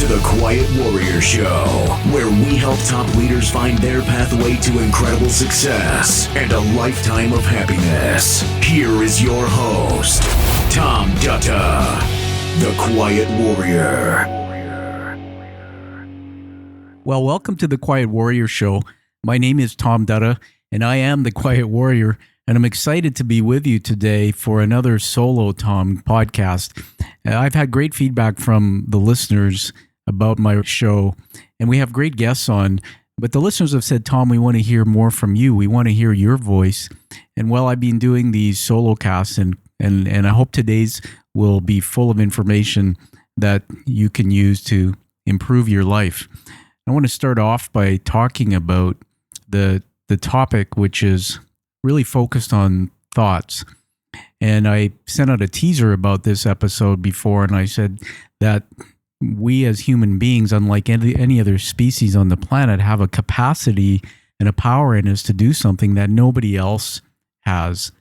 to the Quiet Warrior Show, where we help top leaders find their pathway to incredible success and a lifetime of happiness. Here is your host, Tom Dutta, the Quiet Warrior. Well, welcome to the Quiet Warrior Show. My name is Tom Dutta, and I am the Quiet Warrior, and I'm excited to be with you today for another Solo Tom podcast. I've had great feedback from the listeners about my show, and we have great guests on, but the listeners have said, Tom, we want to hear more from you. We want to hear your voice. And well, I've been doing these solo casts, and I hope today's will be full of information that you can use to improve your life. I want to start off by talking about the topic, which is really focused on thoughts. And I sent out a teaser about this episode before, and I said that we as human beings, unlike any other species on the planet, have a capacity and a power in us to do something that nobody else has.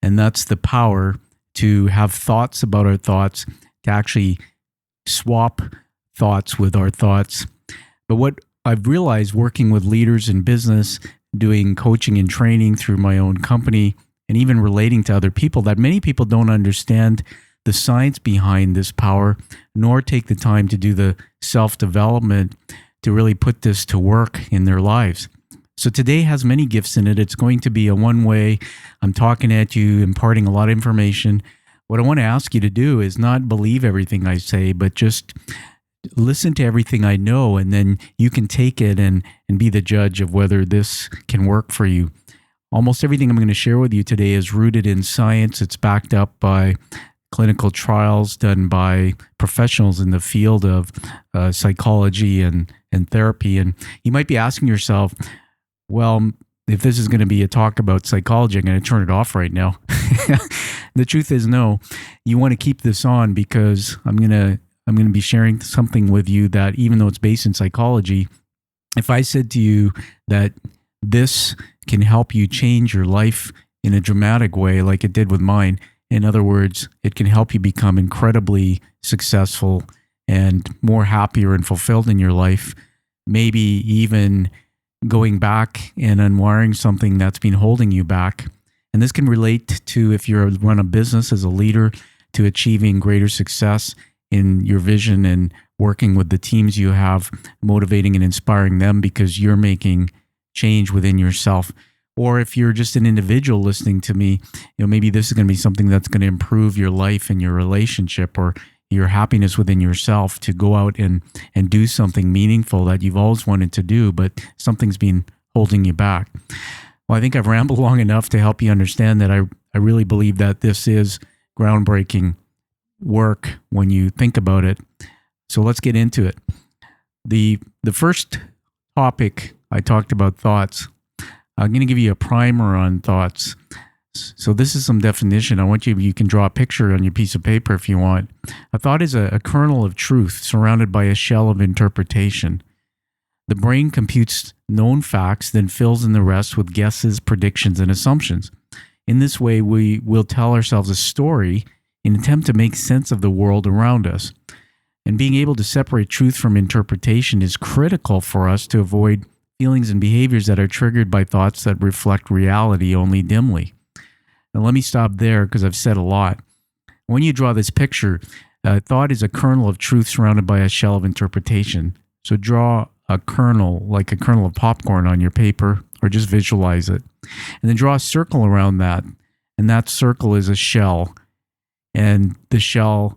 And that's the power to have thoughts about our thoughts, to actually swap thoughts with our thoughts. But what I've realized working with leaders in business, doing coaching and training through my own company, and even relating to other people, that many people don't understand the science behind this power, nor take the time to do the self-development to really put this to work in their lives. So today has many gifts in it. It's going to be a one-way. I'm talking at you, imparting a lot of information. What I want to ask you to do is not believe everything I say, but just listen to everything I know, and then you can take it and be the judge of whether this can work for you. Almost everything I'm going to share with you today is rooted in science. It's backed up by clinical trials done by professionals in the field of psychology and therapy. And you might be asking yourself, well, if this is going to be a talk about psychology, I'm going to turn it off right now. The truth is, no. You want to keep this on because I'm going to be sharing something with you that, even though it's based in psychology, if I said to you that this can help you change your life in a dramatic way like it did with mine, in other words, it can help you become incredibly successful and more happier and fulfilled in your life, maybe even going back and unwiring something that's been holding you back. And this can relate to if you run a business as a leader, to achieving greater success in your vision and working with the teams you have, motivating and inspiring them because you're making change within yourself. Or if you're just an individual listening to me, maybe this is going to be something that's going to improve your life and your relationship or your happiness within yourself, to go out and do something meaningful that you've always wanted to do, but something's been holding you back. Well, I think I've rambled long enough to help you understand that I really believe that this is groundbreaking work when you think about it. So let's get into it. The first topic I talked about thoughts. I'm going to give you a primer on thoughts. So this is some definition. I want you can draw a picture on your piece of paper if you want. A thought is a kernel of truth surrounded by a shell of interpretation. The brain computes known facts, then fills in the rest with guesses, predictions, and assumptions. In this way, we will tell ourselves a story in an attempt to make sense of the world around us. And being able to separate truth from interpretation is critical for us to avoid feelings and behaviors that are triggered by thoughts that reflect reality only dimly. Now, let me stop there because I've said a lot. When you draw this picture, thought is a kernel of truth surrounded by a shell of interpretation. So draw a kernel, like a kernel of popcorn on your paper, or just visualize it. And then draw a circle around that. And that circle is a shell. And the shell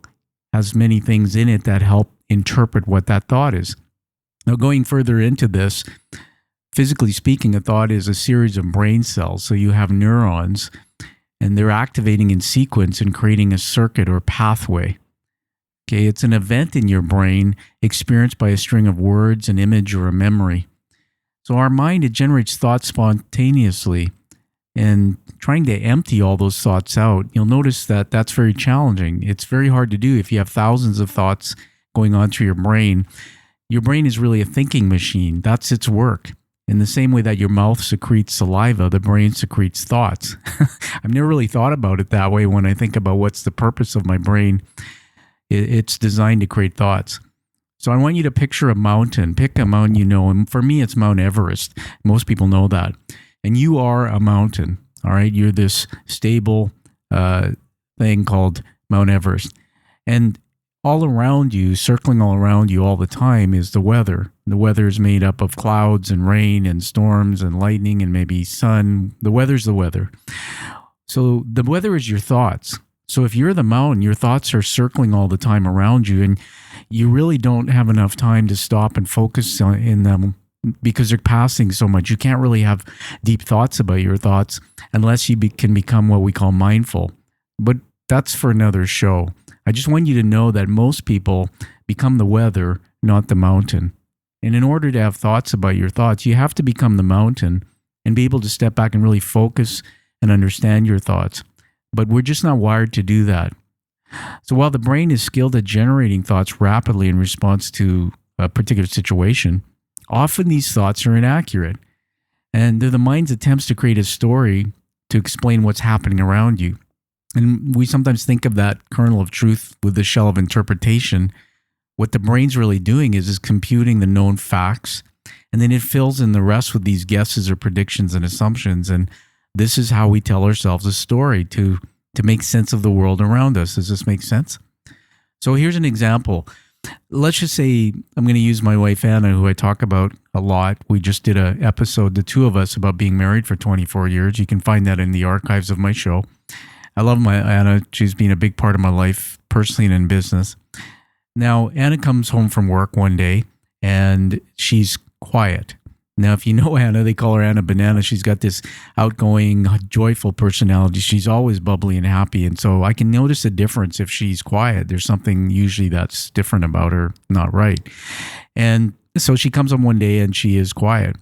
has many things in it that help interpret what that thought is. Now, going further into this, physically speaking, a thought is a series of brain cells. So you have neurons, and they're activating in sequence and creating a circuit or pathway. Okay, it's an event in your brain experienced by a string of words, an image, or a memory. So our mind, it generates thoughts spontaneously, and trying to empty all those thoughts out, you'll notice that that's very challenging. It's very hard to do if you have thousands of thoughts going on through your brain. Your brain is really a thinking machine. That's its work. In the same way that your mouth secretes saliva, the brain secretes thoughts. I've never really thought about it that way when I think about what's the purpose of my brain. It's designed to create thoughts. So I want you to picture a mountain. Pick a mountain you know. And for me, it's Mount Everest. Most people know that. And you are a mountain, all right? You're this stable thing called Mount Everest. And all around you, circling all around you all the time is the weather. The weather is made up of clouds and rain and storms and lightning and maybe sun. The weather's the weather. So the weather is your thoughts. So if you're the mountain, your thoughts are circling all the time around you, and you really don't have enough time to stop and focus in them because they're passing so much. You can't really have deep thoughts about your thoughts unless you can become what we call mindful. But that's for another show. I just want you to know that most people become the weather, not the mountain. And in order to have thoughts about your thoughts, you have to become the mountain and be able to step back and really focus and understand your thoughts. But we're just not wired to do that. So while the brain is skilled at generating thoughts rapidly in response to a particular situation, often these thoughts are inaccurate. And they're the mind's attempts to create a story to explain what's happening around you. And we sometimes think of that kernel of truth with the shell of interpretation. What the brain's really doing is computing the known facts, and then it fills in the rest with these guesses or predictions and assumptions. And this is how we tell ourselves a story to make sense of the world around us. Does this make sense? So here's an example. Let's just say I'm going to use my wife, Anna, who I talk about a lot. We just did an episode, the two of us, about being married for 24 years. You can find that in the archives of my show. I love my Anna. She's been a big part of my life, personally and in business. Now, Anna comes home from work one day, and she's quiet. Now, if you know Anna, they call her Anna Banana. She's got this outgoing, joyful personality. She's always bubbly and happy. And so I can notice a difference if she's quiet. There's something usually that's different about her, not right. And so she comes home one day and she is quiet.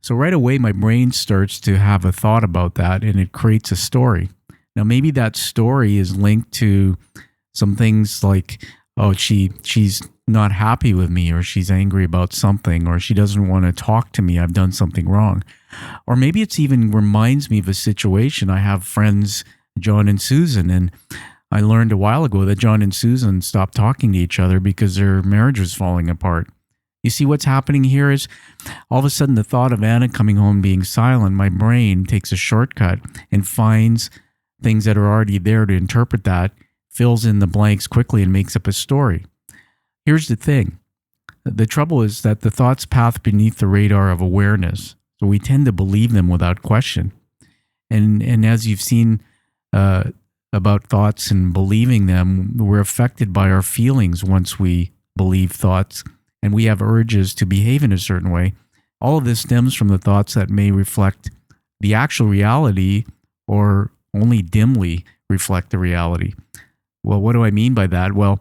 So right away, my brain starts to have a thought about that, and it creates a story. Now, maybe that story is linked to some things like, oh, she's not happy with me, or she's angry about something, or she doesn't want to talk to me. I've done something wrong. Or maybe it's even reminds me of a situation. I have friends, John and Susan, and I learned a while ago that John and Susan stopped talking to each other because their marriage was falling apart. You see what's happening here is all of a sudden the thought of Anna coming home being silent, my brain takes a shortcut and finds things that are already there to interpret that, fills in the blanks quickly and makes up a story. Here's the thing. The trouble is that the thoughts path beneath the radar of awareness. So we tend to believe them without question. And as you've seen about thoughts and believing them, we're affected by our feelings once we believe thoughts, and we have urges to behave in a certain way. All of this stems from the thoughts that may reflect the actual reality or only dimly reflect the reality. Well, what do I mean by that? Well,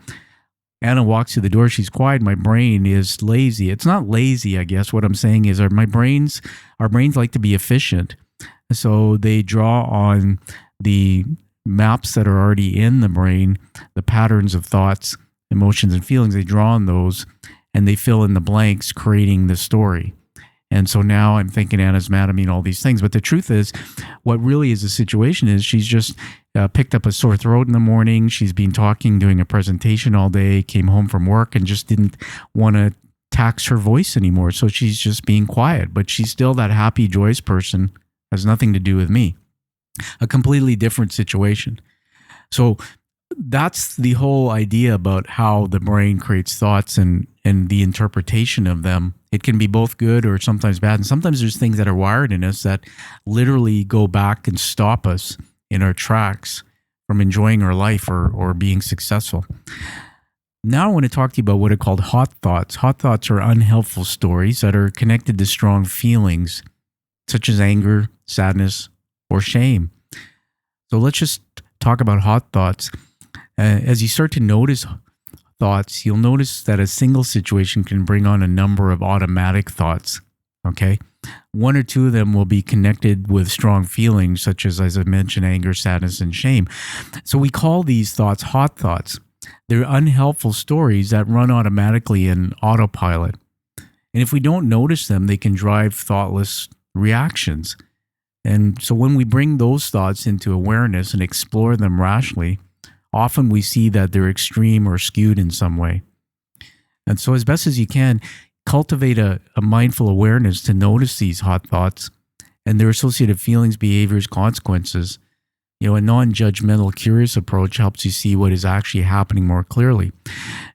Anna walks through the door. She's quiet. My brain is lazy. It's not lazy, I guess. What I'm saying is our brains like to be efficient. So they draw on the maps that are already in the brain, the patterns of thoughts, emotions, and feelings. They draw on those and they fill in the blanks, creating the story. And so now I'm thinking Anna's mad at me and all these things. But the truth is, what really is the situation is she's just picked up a sore throat in the morning. She's been talking, doing a presentation all day, came home from work and just didn't want to tax her voice anymore. So she's just being quiet. But she's still that happy, joyous person. Has nothing to do with me. A completely different situation. So that's the whole idea about how the brain creates thoughts and the interpretation of them. It can be both good or sometimes bad. And sometimes there's things that are wired in us that literally go back and stop us in our tracks from enjoying our life or being successful. Now I want to talk to you about what are called hot thoughts. Hot thoughts are unhelpful stories that are connected to strong feelings, such as anger, sadness, or shame. So let's just talk about hot thoughts. As you start to notice thoughts, you'll notice that a single situation can bring on a number of automatic thoughts, okay? One or two of them will be connected with strong feelings, such as I mentioned, anger, sadness, and shame. So we call these thoughts hot thoughts. They're unhelpful stories that run automatically in autopilot. And if we don't notice them, they can drive thoughtless reactions. And so when we bring those thoughts into awareness and explore them rationally, often we see that they're extreme or skewed in some way. And so as best as you can, cultivate a mindful awareness to notice these hot thoughts and their associated feelings, behaviors, consequences. A non-judgmental, curious approach helps you see what is actually happening more clearly.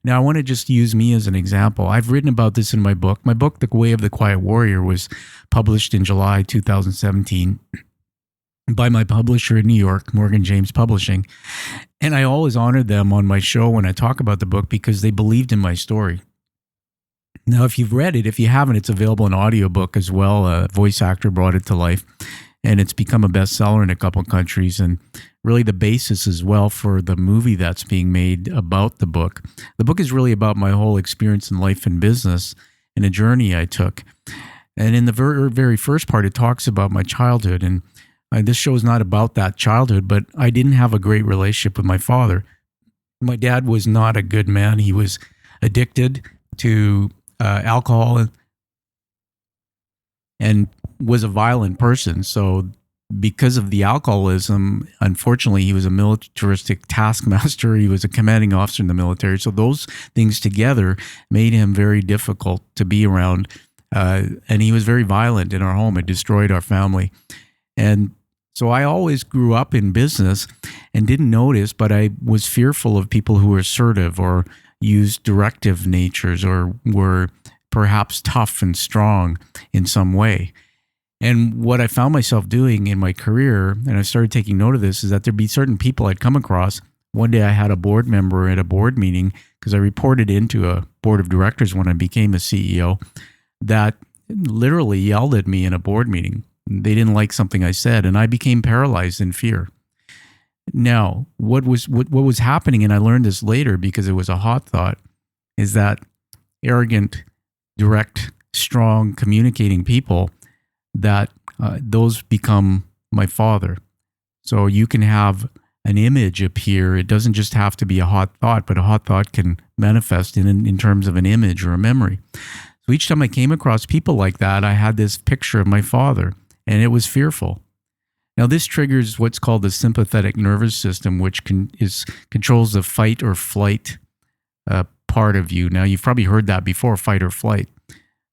Now, I want to just use me as an example. I've written about this in my book. My book, The Way of the Quiet Warrior, was published in July 2017 by my publisher in New York, Morgan James Publishing. And I always honor them on my show when I talk about the book because they believed in my story. Now, if you've read it, if you haven't, it's available in audiobook as well. A voice actor brought it to life, and it's become a bestseller in a couple of countries, and really the basis as well for the movie that's being made about the book. The book is really about my whole experience in life and business and a journey I took. And in the very first part, it talks about my childhood, and this show is not about that childhood, but I didn't have a great relationship with my father. My dad was not a good man. He was addicted to alcohol and was a violent person. So because of the alcoholism, unfortunately, he was a militaristic taskmaster. He was a commanding officer in the military. So those things together made him very difficult to be around. And he was very violent in our home. It destroyed our family. And so I always grew up in business and didn't notice, but I was fearful of people who were assertive or used directive natures or were perhaps tough and strong in some way. And what I found myself doing in my career, and I started taking note of this, is that there'd be certain people I'd come across. One day I had a board member at a board meeting, because I reported into a board of directors when I became a CEO, that literally yelled at me in a board meeting. They didn't like something I said, and I became paralyzed in fear. Now, what was happening, and I learned this later because it was a hot thought, is that arrogant, direct, strong, communicating people, that those become my father. So you can have an image appear. It doesn't just have to be a hot thought, but a hot thought can manifest in terms of an image or a memory. So each time I came across people like that, I had this picture of my father, and it was fearful. Now, this triggers what's called the sympathetic nervous system, which controls the fight or flight part of you. Now, you've probably heard that before, fight or flight.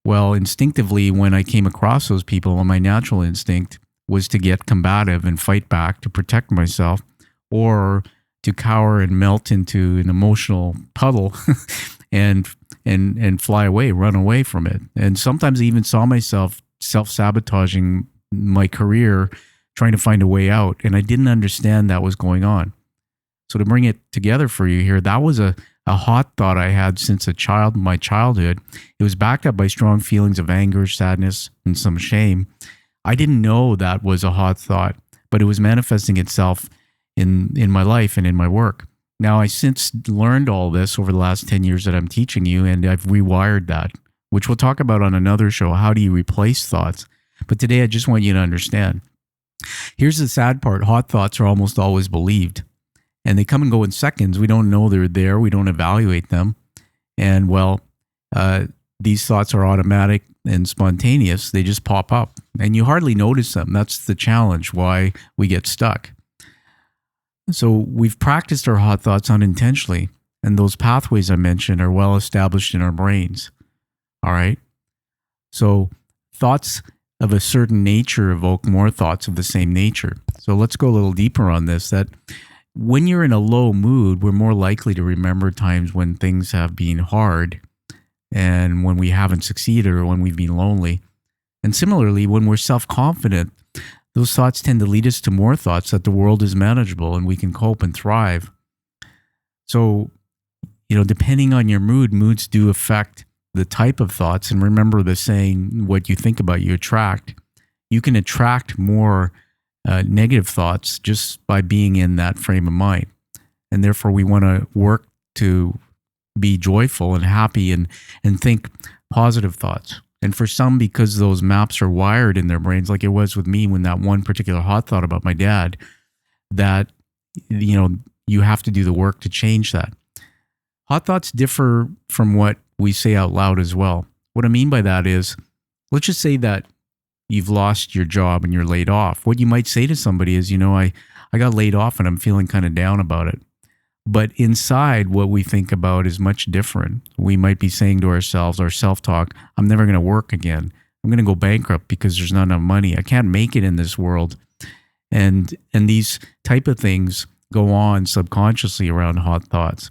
Well, instinctively, when I came across those people, my natural instinct was to get combative and fight back to protect myself, or to cower and melt into an emotional puddle and fly away, run away from it. And sometimes I even saw myself self-sabotaging my career, trying to find a way out, and I didn't understand that was going on. So to bring it together for you here, that was a hot thought I had since my childhood. It was backed up by strong feelings of anger, sadness, and some shame. I didn't know that was a hot thought, but it was manifesting itself in my life and in my work. Now, I since learned all this over the last 10 years that I'm teaching you, and I've rewired that, which we'll talk about on another show. How do you replace thoughts? But today, I just want you to understand. Here's the sad part. Hot thoughts are almost always believed, and they come and go in seconds. We don't know they're there. We don't evaluate them. And these thoughts are automatic and spontaneous. They just pop up, and you hardly notice them. That's the challenge, why we get stuck. So we've practiced our hot thoughts unintentionally, and those pathways I mentioned are well established in our brains. All right? So thoughts of a certain nature evoke more thoughts of the same nature. So let's go a little deeper on this, that when you're in a low mood, we're more likely to remember times when things have been hard and when we haven't succeeded or when we've been lonely. And similarly, when we're self-confident, those thoughts tend to lead us to more thoughts that the world is manageable and we can cope and thrive. So, depending on your mood, moods do affect the type of thoughts. And remember the saying, what you think about, you attract. You can attract more negative thoughts just by being in that frame of mind. And therefore, we want to work to be joyful and happy and think positive thoughts. And for some, because those maps are wired in their brains, like it was with me when that one particular hot thought about my dad, that, you have to do the work to change that. Hot thoughts differ from what we say out loud as well. What I mean by that is, let's just say that you've lost your job and you're laid off. What you might say to somebody is, I got laid off and I'm feeling kind of down about it. But inside, what we think about is much different. We might be saying to ourselves, our self-talk, I'm never going to work again. I'm going to go bankrupt because there's not enough money. I can't make it in this world. And these type of things go on subconsciously around hot thoughts.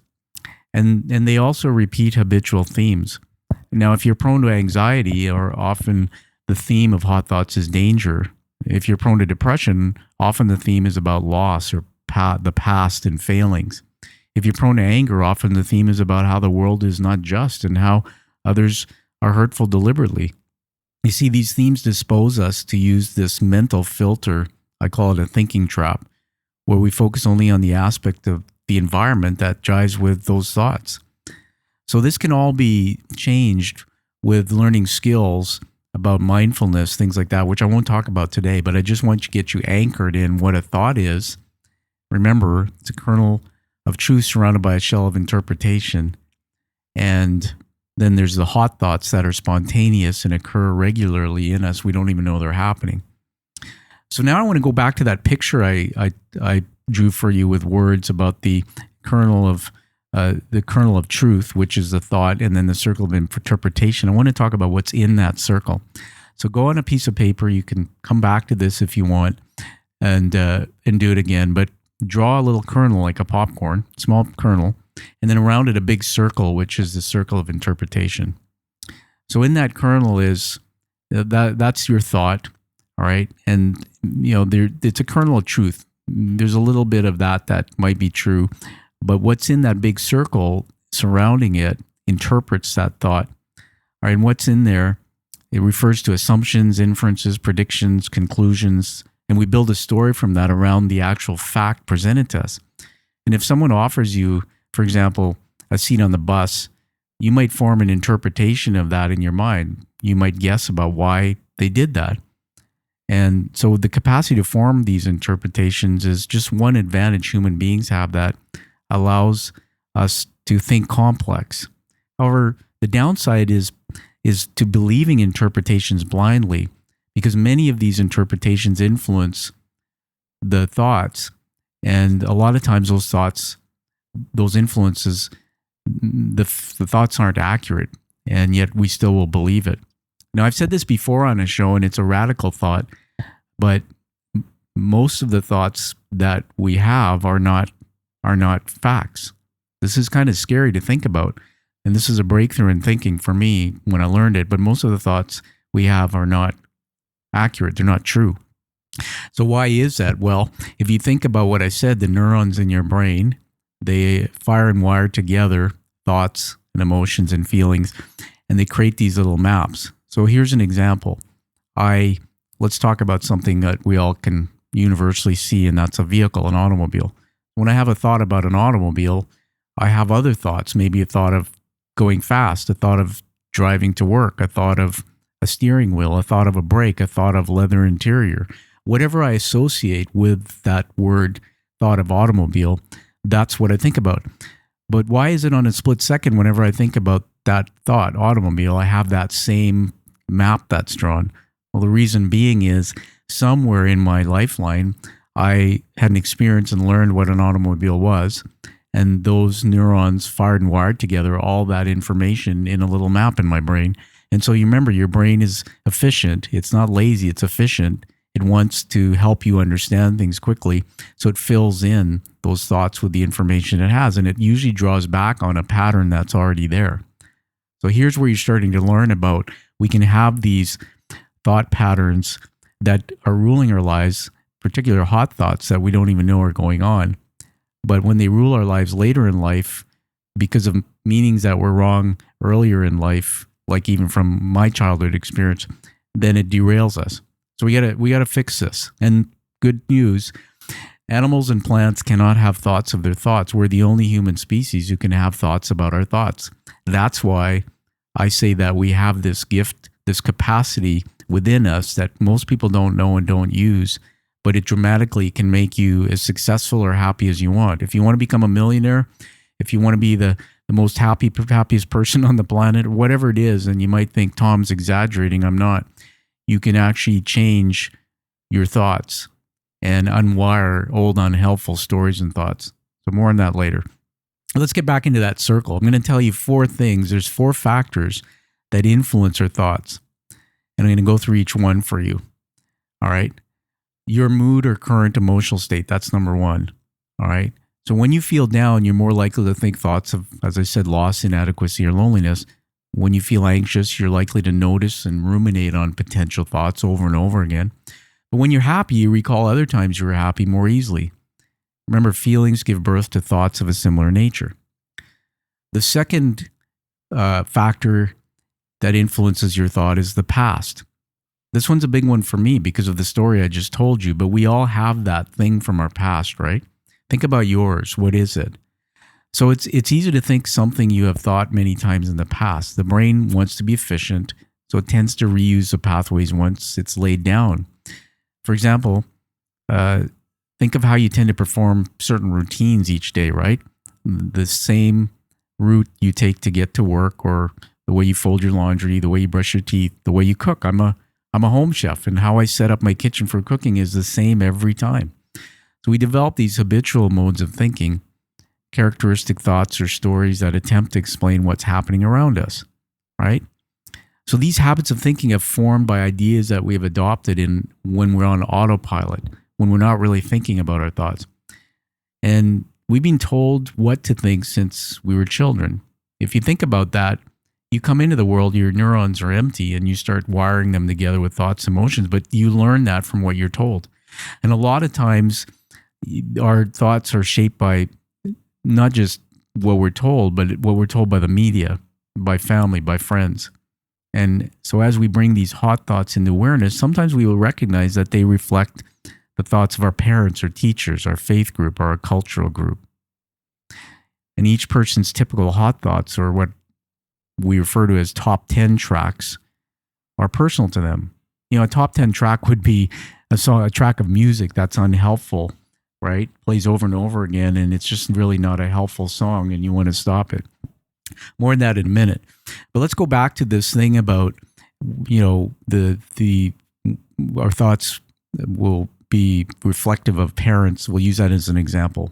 And they also repeat habitual themes. Now, if you're prone to anxiety, or often the theme of hot thoughts is danger. If you're prone to depression, often the theme is about loss or the past and failings. If you're prone to anger, often the theme is about how the world is not just and how others are hurtful deliberately. You see, these themes dispose us to use this mental filter, I call it a thinking trap, where we focus only on the aspect of the environment that jives with those thoughts. So this can all be changed with learning skills about mindfulness, things like that, which I won't talk about today, but I just want to get you anchored in what a thought is. Remember, it's a kernel of truth surrounded by a shell of interpretation. And then there's the hot thoughts that are spontaneous and occur regularly in us. We don't even know they're happening. So now I want to go back to that picture I drew for you with words about the kernel of truth, which is the thought, and then the circle of interpretation. I want to talk about what's in that circle. So go on a piece of paper. You can come back to this if you want, and do it again. But draw a little kernel, like a popcorn, small kernel, and then around it a big circle, which is the circle of interpretation. So in that kernel is that's your thought, all right? And it's a kernel of truth. There's a little bit of that might be true, but what's in that big circle surrounding it interprets that thought. All right, and what's in there, it refers to assumptions, inferences, predictions, conclusions, and we build a story from that around the actual fact presented to us. And if someone offers you, for example, a seat on the bus, you might form an interpretation of that in your mind. You might guess about why they did that. And so the capacity to form these interpretations is just one advantage human beings have that allows us to think complex. However, the downside is to believing interpretations blindly, because many of these interpretations influence the thoughts. And a lot of times those thoughts, those influences, the thoughts aren't accurate, and yet we still will believe it. Now, I've said this before on a show, and it's a radical thought, but most of the thoughts that we have are not facts. This is kind of scary to think about, and this is a breakthrough in thinking for me when I learned it, but most of the thoughts we have are not accurate. They're not true. So why is that? Well, if you think about what I said, the neurons in your brain, they fire and wire together thoughts and emotions and feelings, and they create these little maps. So here's an example. Let's talk about something that we all can universally see, and that's a vehicle, an automobile. When I have a thought about an automobile, I have other thoughts, maybe a thought of going fast, a thought of driving to work, a thought of a steering wheel, a thought of a brake, a thought of leather interior. Whatever I associate with that word, thought of automobile, that's what I think about. But why is it on a split second whenever I think about that thought, automobile, I have that same map that's drawn? Well, the reason being is somewhere in my lifeline, I had an experience and learned what an automobile was. And those neurons fired and wired together all that information in a little map in my brain. And so you remember, your brain is efficient. It's not lazy, it's efficient. It wants to help you understand things quickly. So it fills in those thoughts with the information it has. And it usually draws back on a pattern that's already there. So here's where you're starting to learn about, we can have these thought patterns that are ruling our lives, particular hot thoughts that we don't even know are going on. But when they rule our lives later in life, because of meanings that were wrong earlier in life, like even from my childhood experience, then it derails us. So we gotta fix this. And good news, animals and plants cannot have thoughts of their thoughts. We're the only human species who can have thoughts about our thoughts. That's why I say that we have this gift, this capacity within us that most people don't know and don't use, but it dramatically can make you as successful or happy as you want. If you want to become a millionaire, if you want to be the most happiest person on the planet, whatever it is, and you might think Tom's exaggerating, I'm not. You can actually change your thoughts and unwire old unhelpful stories and thoughts. So more on that later. Let's get back into that circle. I'm going to tell you 4 things. There's 4 factors that influence our thoughts. And I'm going to go through each one for you. All right. Your mood or current emotional state. That's number 1. All right. So when you feel down, you're more likely to think thoughts of, as I said, loss, inadequacy, or loneliness. When you feel anxious, you're likely to notice and ruminate on potential thoughts over and over again. But when you're happy, you recall other times you were happy more easily. Remember, feelings give birth to thoughts of a similar nature. The second factor that influences your thought is the past. This one's a big one for me because of the story I just told you, but we all have that thing from our past, right? Think about yours. What is it? So it's easy to think something you have thought many times in the past. The brain wants to be efficient, so it tends to reuse the pathways once it's laid down. For example, think of how you tend to perform certain routines each day, right? The same route you take to get to work, or the way you fold your laundry, the way you brush your teeth, the way you cook. I'm a home chef, and how I set up my kitchen for cooking is the same every time. So we develop these habitual modes of thinking, characteristic thoughts or stories that attempt to explain what's happening around us, right? So these habits of thinking have formed by ideas that we have adopted in when we're on autopilot, when we're not really thinking about our thoughts. And we've been told what to think since we were children. If you think about that, you come into the world, your neurons are empty, and you start wiring them together with thoughts and emotions, but you learn that from what you're told. And a lot of times, our thoughts are shaped by not just what we're told, but what we're told by the media, by family, by friends. And so as we bring these hot thoughts into awareness, sometimes we will recognize that they reflect the thoughts of our parents or teachers, our faith group, or our cultural group. And each person's typical hot thoughts, or what we refer to as top 10 tracks, are personal to them. You know, a top 10 track would be a track of music that's unhelpful, right? Plays over and over again, and it's just really not a helpful song, and you want to stop it. More on that in a minute. But let's go back to this thing about, you know, our thoughts will be reflective of parents. We'll use that as an example.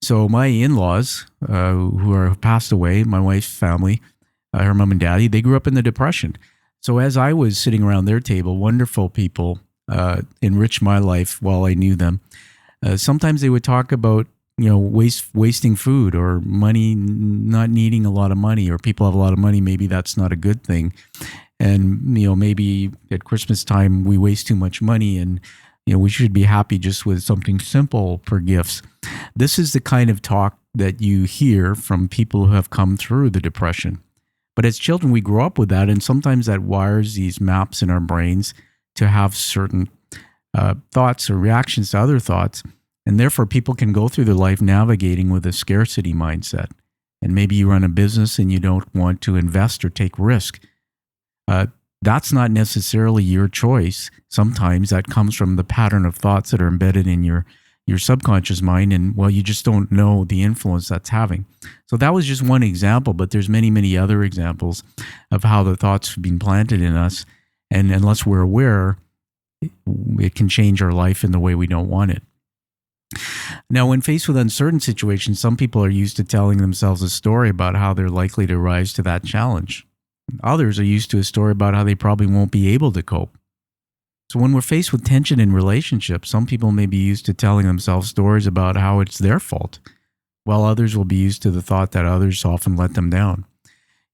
So my in-laws, who are passed away, my wife's family, her mom and daddy, they grew up in the Depression. So as I was sitting around their table, wonderful people, enriched my life while I knew them. Sometimes they would talk about, you know, wasting food, or money, not needing a lot of money, or people have a lot of money, maybe that's not a good thing. And, you know, maybe at Christmas time we waste too much money, and, you know, we should be happy just with something simple for gifts. This is the kind of talk that you hear from people who have come through the Depression. But as children, we grow up with that, and sometimes that wires these maps in our brains to have certain thoughts or reactions to other thoughts. And therefore, people can go through their life navigating with a scarcity mindset. And maybe you run a business and you don't want to invest or take risk. That's not necessarily your choice. Sometimes that comes from the pattern of thoughts that are embedded in your subconscious mind, and, well, you just don't know the influence that's having. So that was just one example, but there's many, many other examples of how the thoughts have been planted in us. And unless we're aware, it can change our life in the way we don't want it. Now, when faced with uncertain situations, some people are used to telling themselves a story about how they're likely to rise to that challenge. Others are used to a story about how they probably won't be able to cope. So when we're faced with tension in relationships, some people may be used to telling themselves stories about how it's their fault, while others will be used to the thought that others often let them down.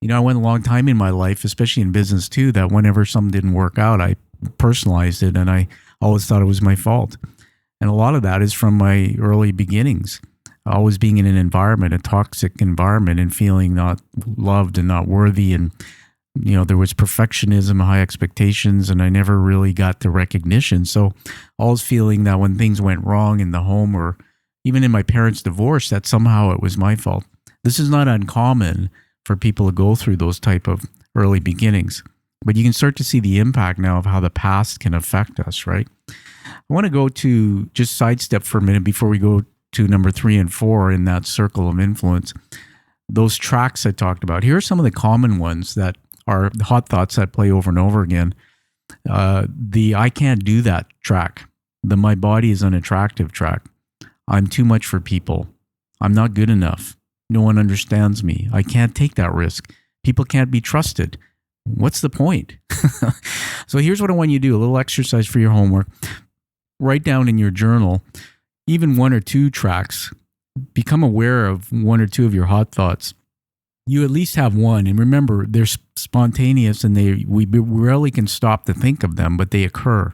You know, I went a long time in my life, especially in business too, that whenever something didn't work out, I personalized it, and I always thought it was my fault. And a lot of that is from my early beginnings, always being in an environment, a toxic environment, and feeling not loved and not worthy. And, you know, there was perfectionism, high expectations, and I never really got the recognition. So always feeling that when things went wrong in the home, or even in my parents' divorce, that somehow it was my fault. This is not uncommon for people to go through those type of early beginnings. But you can start to see the impact now of how the past can affect us, right? I want to go to just sidestep for a minute before we go to number 3 and 4 in that circle of influence. Those tracks I talked about. Here are some of the common ones that are the hot thoughts that play over and over again. The I can't do that track. The my body is unattractive track. I'm too much for people. I'm not good enough. No one understands me. I can't take that risk. People can't be trusted. What's the point? So here's what I want you to do, a little exercise for your homework. Write down in your journal, even 1 or 2 tracks. Become aware of 1 or 2 of your hot thoughts. You at least have one. And remember, they're spontaneous and we rarely can stop to think of them, but they occur.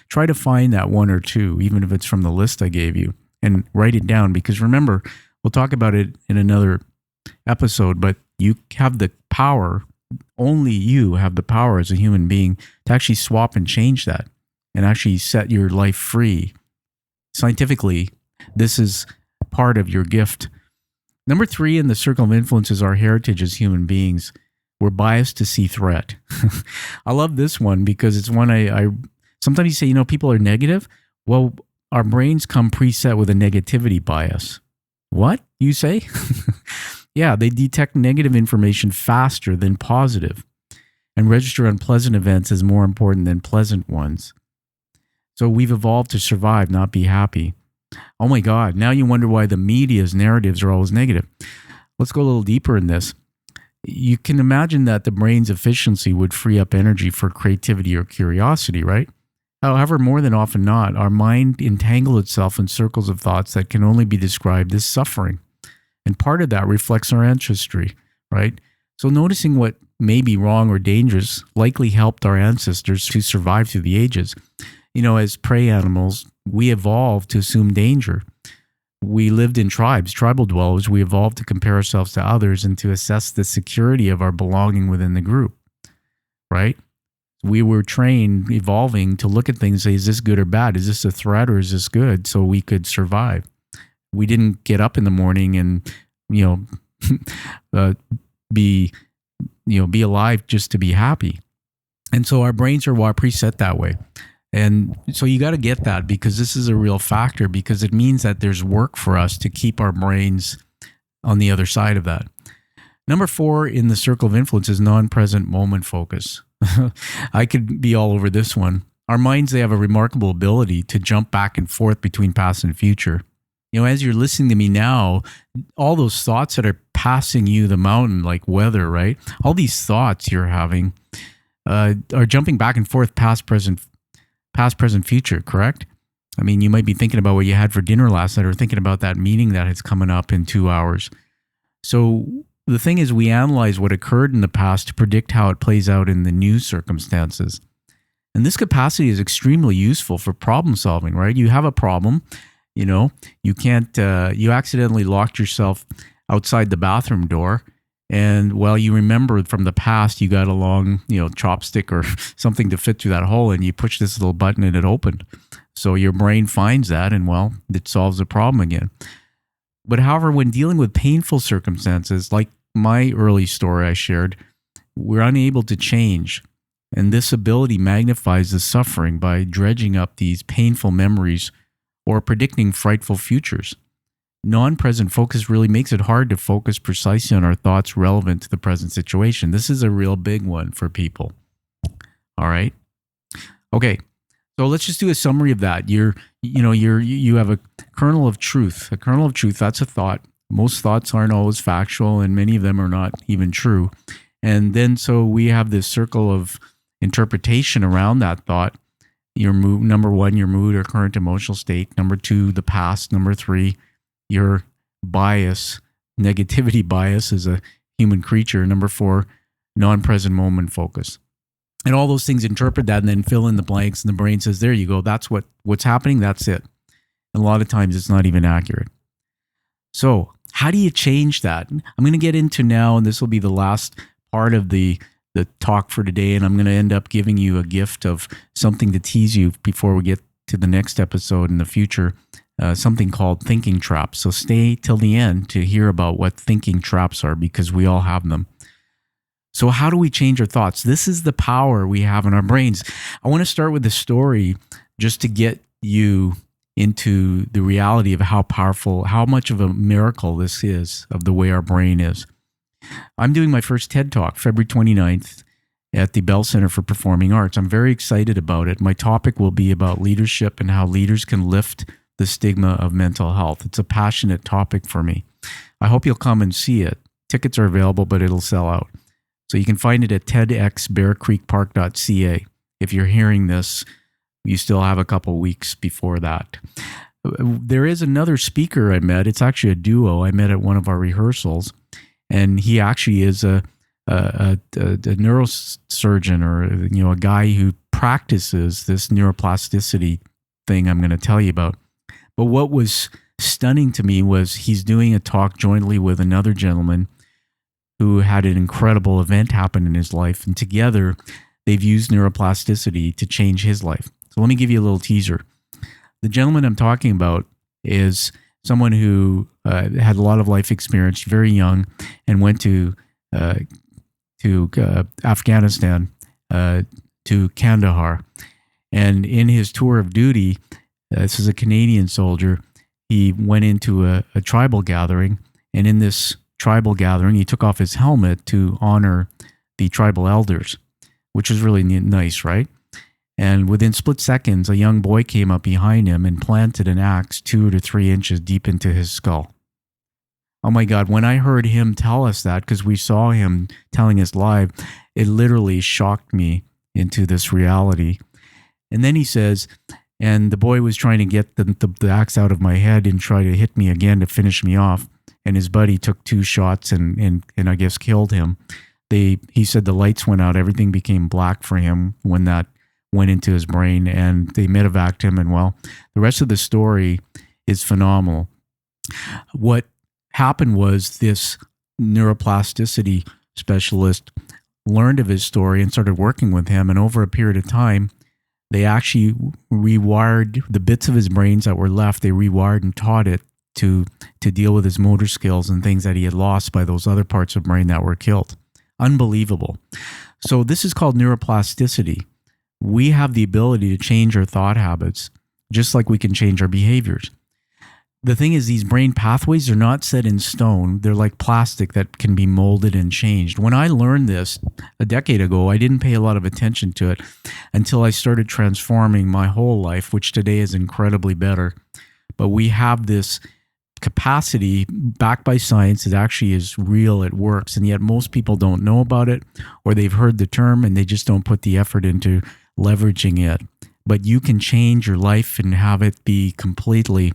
Try to find that 1 or 2, even if it's from the list I gave you, and write it down. Because remember, we'll talk about it in another episode, but you have the power, only you have the power as a human being to actually swap and change that and actually set your life free. Scientifically, this is part of your gift. Number 3 in the circle of influence is our heritage as human beings. We're biased to see threat. I love this one because it's one I sometimes you say, people are negative. Well, our brains come preset with a negativity bias. What, you say? Yeah, they detect negative information faster than positive and register unpleasant events as more important than pleasant ones. So we've evolved to survive, not be happy. Oh my God, now you wonder why the media's narratives are always negative. Let's go a little deeper in this. You can imagine that the brain's efficiency would free up energy for creativity or curiosity, right? However, more than often not, our mind entangles itself in circles of thoughts that can only be described as suffering. And part of that reflects our ancestry, right? So noticing what may be wrong or dangerous likely helped our ancestors to survive through the ages. As prey animals, we evolved to assume danger. We lived in tribes, tribal dwellers. We evolved to compare ourselves to others and to assess the security of our belonging within the group, right? We were trained, evolving, to look at things and say, is this good or bad? Is this a threat or is this good? So we could survive. We didn't get up in the morning and, be alive just to be happy. And so our brains are preset that way. And so you got to get that, because this is a real factor, because it means that there's work for us to keep our brains on the other side of that. Number 4 in the circle of influence is non-present moment focus. I could be all over this one. Our minds, they have a remarkable ability to jump back and forth between past and future. As you're listening to me now, all those thoughts that are passing you the mountain, like weather, right? All these thoughts you're having are jumping back and forth, past, present, future, correct? I mean, you might be thinking about what you had for dinner last night, or thinking about that meeting that is coming up in 2 hours. So the thing is, we analyze what occurred in the past to predict how it plays out in the new circumstances. And this capacity is extremely useful for problem solving, right? You have a problem, you can't, you accidentally locked yourself outside the bathroom door. And you remember from the past, you got a long, chopstick or something to fit through that hole, and you push this little button and it opened. So your brain finds that, and it solves the problem again. But however, when dealing with painful circumstances, like my early story I shared, we're unable to change. And this ability magnifies the suffering by dredging up these painful memories or predicting frightful futures. Non-present focus really makes it hard to focus precisely on our thoughts relevant to the present situation. This is a real big one for people. All right. Okay. So let's just do a summary of that. You have a kernel of truth. A kernel of truth, that's a thought. Most thoughts aren't always factual, and many of them are not even true. And then so we have this circle of interpretation around that thought. Your mood, number 1, your mood or current emotional state. Number 2, the past. Number 3, your bias, negativity bias as a human creature. Number 4, non-present moment focus. And all those things interpret that and then fill in the blanks, and the brain says, there you go, that's what's happening, that's it. And a lot of times it's not even accurate. So how do you change that? I'm going to get into now, and this will be the last part of the talk for today, and I'm going to end up giving you a gift of something to tease you before we get to the next episode in the future. Something called thinking traps. So stay till the end to hear about what thinking traps are, because we all have them. So how do we change our thoughts? This is the power we have in our brains. I want to start with a story just to get you into the reality of how powerful, how much of a miracle this is of the way our brain is. I'm doing my first TED Talk February 29th at the Bell Center for Performing Arts. I'm very excited about it. My topic will be about leadership and how leaders can lift the stigma of mental health. It's a passionate topic for me. I hope you'll come and see it. Tickets are available, but it'll sell out. So you can find it at tedxbearcreekpark.ca. If you're hearing this, you still have a couple weeks before that. There is another speaker I met. It's actually a duo I met at one of our rehearsals, and he actually is a neurosurgeon, or a guy who practices this neuroplasticity thing I'm going to tell you about. But what was stunning to me was he's doing a talk jointly with another gentleman who had an incredible event happen in his life, and together they've used neuroplasticity to change his life. So let me give you a little teaser. The gentleman I'm talking about is someone who had a lot of life experience, very young, and went to Afghanistan, to Kandahar. And in his tour of duty, this is a Canadian soldier, he went into a tribal gathering. And in this tribal gathering, he took off his helmet to honor the tribal elders, which was really nice, right? And within split seconds, a young boy came up behind him and planted an axe 2 to 3 inches deep into his skull. Oh my God, when I heard him tell us that, because we saw him telling us live, it literally shocked me into this reality. And then he says, and the boy was trying to get the axe out of my head and try to hit me again to finish me off. And his buddy took 2 shots and I guess killed him. He said the lights went out, everything became black for him when that went into his brain, and they medevaced him. And well, the rest of the story is phenomenal. What happened was this neuroplasticity specialist learned of his story and started working with him. And over a period of time, they actually rewired the bits of his brains that were left. They rewired and taught it to deal with his motor skills and things that he had lost by those other parts of brain that were killed. Unbelievable. So this is called neuroplasticity. We have the ability to change our thought habits, just like we can change our behaviors. The thing is, these brain pathways are not set in stone. They're like plastic that can be molded and changed. When I learned this a decade ago, I didn't pay a lot of attention to it until I started transforming my whole life, which today is incredibly better. But we have this capacity backed by science. It actually is real. It works. And yet most people don't know about it, or they've heard the term and they just don't put the effort into leveraging it. But you can change your life and have it be completely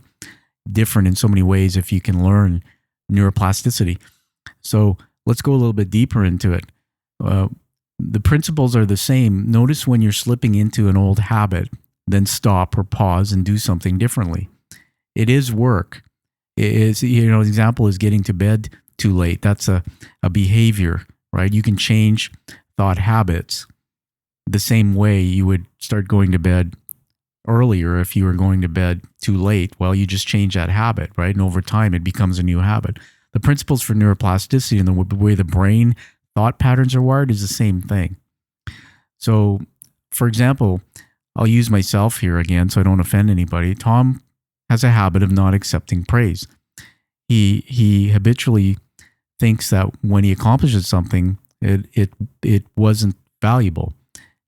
different in so many ways if you can learn neuroplasticity. So let's go a little bit deeper into it. The principles are the same. Notice when you're slipping into an old habit, then stop or pause and do something differently. It is work. It is, the example is getting to bed too late. That's a behavior, right? You can change thought habits the same way you would start going to bed earlier if you were going to bed too late. Well, you just change that habit, right? And over time, it becomes a new habit. The principles for neuroplasticity and the way the brain thought patterns are wired is the same thing. So, for example, I'll use myself here again so I don't offend anybody. Tom has a habit of not accepting praise. He habitually thinks that when he accomplishes something, it wasn't valuable.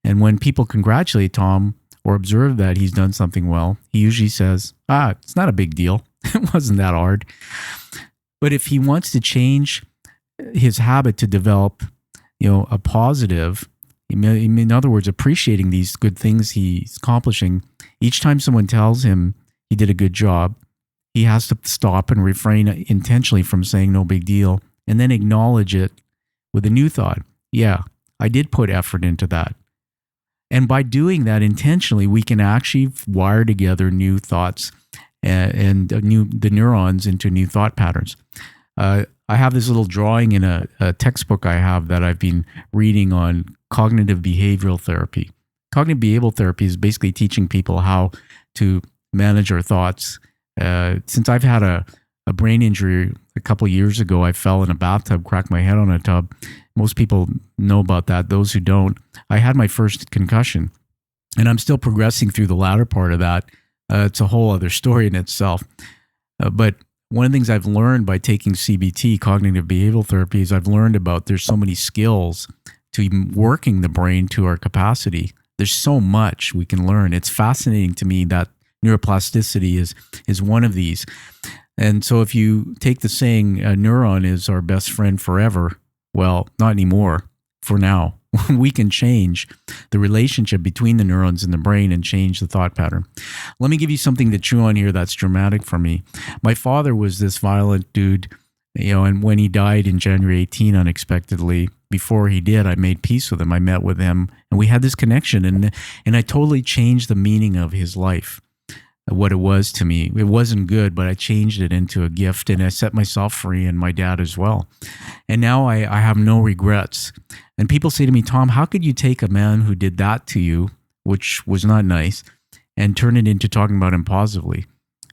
And when people congratulate Tom or observe that he's done something well, he usually says, it's not a big deal. It wasn't that hard. But if he wants to change his habit to develop, a positive, in other words, appreciating these good things he's accomplishing, each time someone tells him he did a good job, he has to stop and refrain intentionally from saying no big deal, and then acknowledge it with a new thought. Yeah, I did put effort into that. And by doing that intentionally, we can actually wire together new thoughts and the neurons into new thought patterns. I have this little drawing in a textbook I have that I've been reading on cognitive behavioral therapy. Cognitive behavioral therapy is basically teaching people how to manage our thoughts. Since I've had a brain injury a couple of years ago, I fell in a bathtub, cracked my head on a tub. Most people know about that. Those who don't, I had my first concussion, and I'm still progressing through the latter part of that. It's a whole other story in itself. But one of the things I've learned by taking CBT, cognitive behavioral therapy, is I've learned about there's so many skills to even working the brain to our capacity. There's so much we can learn. It's fascinating to me that neuroplasticity is one of these. And so if you take the saying, a neuron is our best friend forever, well, not anymore for now. We can change the relationship between the neurons in the brain and change the thought pattern. Let me give you something to chew on here that's dramatic for me. My father was this violent dude, and when he died in January 18 unexpectedly, before he did, I made peace with him. I met with him and we had this connection, and I totally changed the meaning of his life, what it was to me. It wasn't good, but I changed it into a gift, and I set myself free and my dad as well. And now I have no regrets. And people say to me, Tom, how could you take a man who did that to you, which was not nice, and turn it into talking about him positively?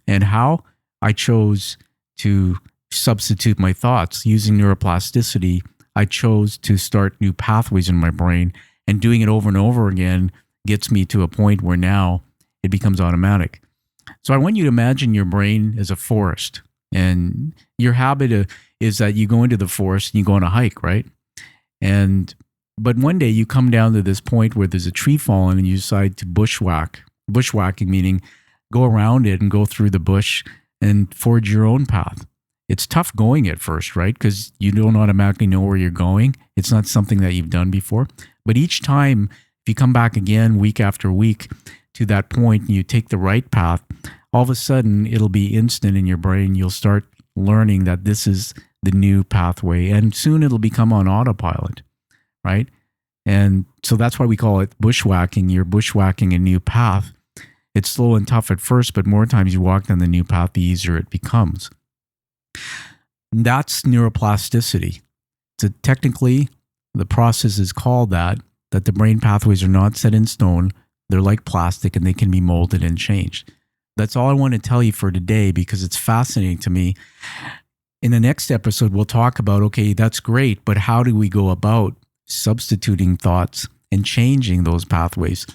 And how I chose to substitute my thoughts using neuroplasticity. I chose to start new pathways in my brain, and doing it over and over again gets me to a point where now it becomes automatic. So I want you to imagine your brain as a forest, and your habit is that you go into the forest and you go on a hike, right? But one day you come down to this point where there's a tree fallen and you decide to bushwhack. Bushwhacking meaning go around it and go through the bush and forge your own path. It's tough going at first, right? Because you don't automatically know where you're going. It's not something that you've done before. But each time, if you come back again week after week to that point and you take the right path, all of a sudden it'll be instant in your brain. You'll start learning that this is the new pathway, and soon it'll become on autopilot, right? And so that's why we call it bushwhacking. You're bushwhacking a new path. It's slow and tough at first, but more times you walk down the new path, the easier it becomes. That's neuroplasticity. So technically, the process is called that the brain pathways are not set in stone. They're like plastic and they can be molded and changed. That's all I want to tell you for today, because it's fascinating to me. In the next episode, we'll talk about, okay, that's great, but how do we go about substituting thoughts and changing those pathways?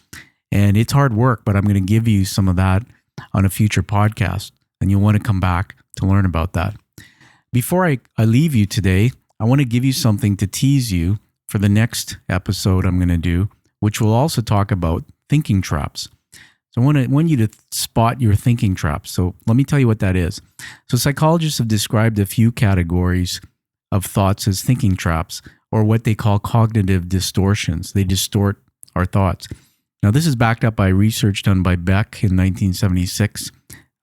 And it's hard work, but I'm going to give you some of that on a future podcast, and you'll want to come back to learn about that. Before I leave you today, I want to give you something to tease you for the next episode I'm going to do, which will also talk about thinking traps. So I want you to spot your thinking traps. So let me tell you what that is. So psychologists have described a few categories of thoughts as thinking traps, or what they call cognitive distortions. They distort our thoughts. Now, this is backed up by research done by Beck in 1976,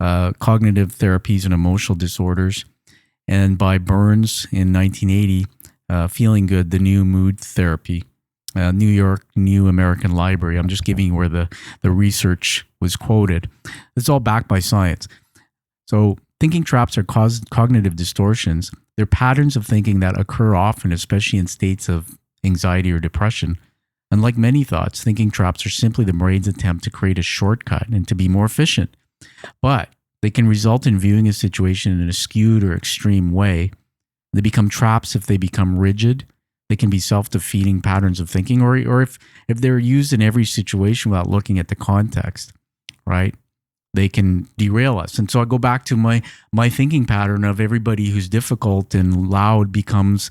Cognitive Therapies and Emotional Disorders, and by Burns in 1980, Feeling Good, the New Mood Therapy. New York, New American Library. I'm just giving you where the research was quoted. It's all backed by science. So thinking traps are cognitive distortions. They're patterns of thinking that occur often, especially in states of anxiety or depression. Unlike many thoughts, thinking traps are simply the brain's attempt to create a shortcut and to be more efficient. But they can result in viewing a situation in a skewed or extreme way. They become traps if they become rigid. They can be self-defeating patterns of thinking, or if they're used in every situation without looking at the context, right? They can derail us. And so I go back to my thinking pattern of everybody who's difficult and loud becomes,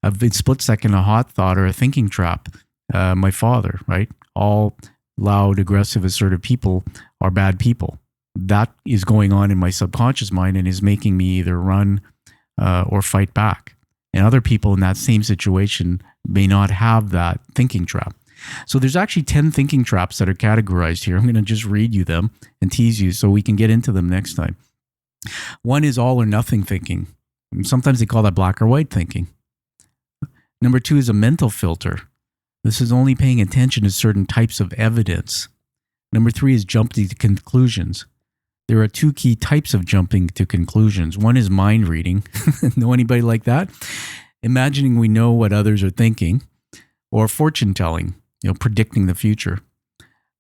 a split second, a hot thought or a thinking trap. My father, right? All loud, aggressive, assertive people are bad people. That is going on in my subconscious mind and is making me either run or fight back. And other people in that same situation may not have that thinking trap. So there's actually 10 thinking traps that are categorized here. I'm going to just read you them and tease you so we can get into them next time. One is all or nothing thinking. Sometimes they call that black or white thinking. Number 2 is a mental filter. This is only paying attention to certain types of evidence. Number 3 is jumping to conclusions. There are 2 key types of jumping to conclusions. One is mind reading. Know anybody like that? Imagining we know what others are thinking. Or fortune telling, predicting the future.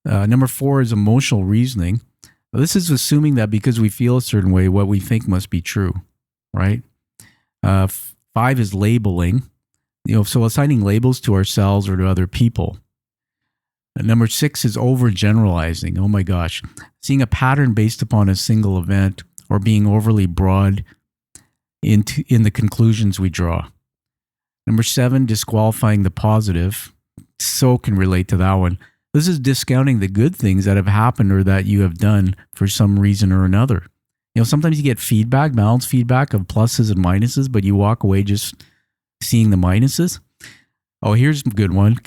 Number 4 is emotional reasoning. This is assuming that because we feel a certain way, what we think must be true, right? 5 is labeling. So assigning labels to ourselves or to other people. Number 6 is overgeneralizing. Oh my gosh. Seeing a pattern based upon a single event, or being overly broad in the conclusions we draw. Number 7, disqualifying the positive. So can relate to that one. This is discounting the good things that have happened or that you have done for some reason or another. Sometimes you get feedback, balanced feedback of pluses and minuses, but you walk away just seeing the minuses. Oh, here's a good one.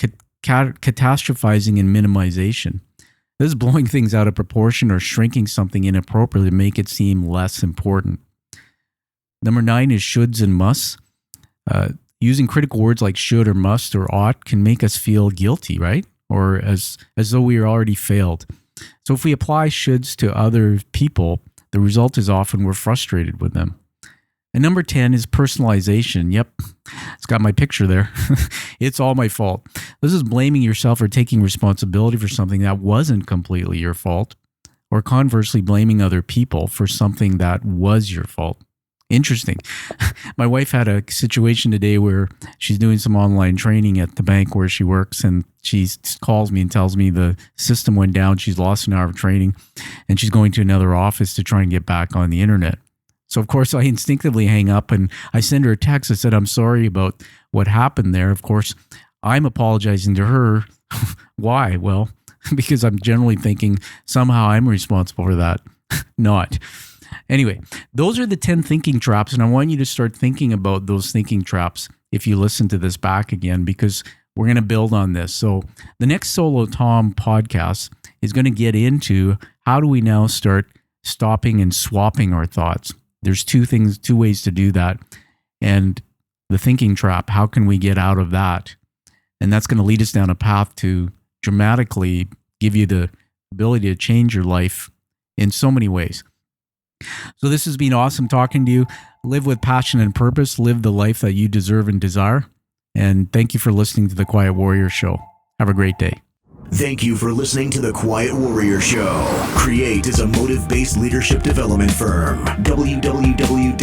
Catastrophizing and minimization. This is blowing things out of proportion or shrinking something inappropriately to make it seem less important. Number 9 is shoulds and musts. Using critical words like should or must or ought can make us feel guilty, right? Or as though we are already failed. So if we apply shoulds to other people, the result is often we're frustrated with them. And number 10 is personalization. Yep, it's got my picture there. It's all my fault. This is blaming yourself or taking responsibility for something that wasn't completely your fault, or conversely blaming other people for something that was your fault. Interesting. My wife had a situation today where she's doing some online training at the bank where she works, and she calls me and tells me the system went down. She's lost an hour of training, and she's going to another office to try and get back on the internet. So, of course, I instinctively hang up and I send her a text. I said, I'm sorry about what happened there. Of course, I'm apologizing to her. Why? Well, because I'm generally thinking somehow I'm responsible for that. Not. Anyway, those are the 10 thinking traps, and I want you to start thinking about those thinking traps if you listen to this back again, because we're going to build on this. So the next Solo Tom podcast is going to get into how do we now start stopping and swapping our thoughts. There's two ways to do that. And the thinking trap, how can we get out of that? And that's going to lead us down a path to dramatically give you the ability to change your life in so many ways. So this has been awesome talking to you. Live with passion and purpose. Live the life that you deserve and desire. And thank you for listening to The Quiet Warrior Show. Have a great day. Thank you for listening to The Quiet Warrior Show. Create is a motive-based leadership development firm. www.kreat.ca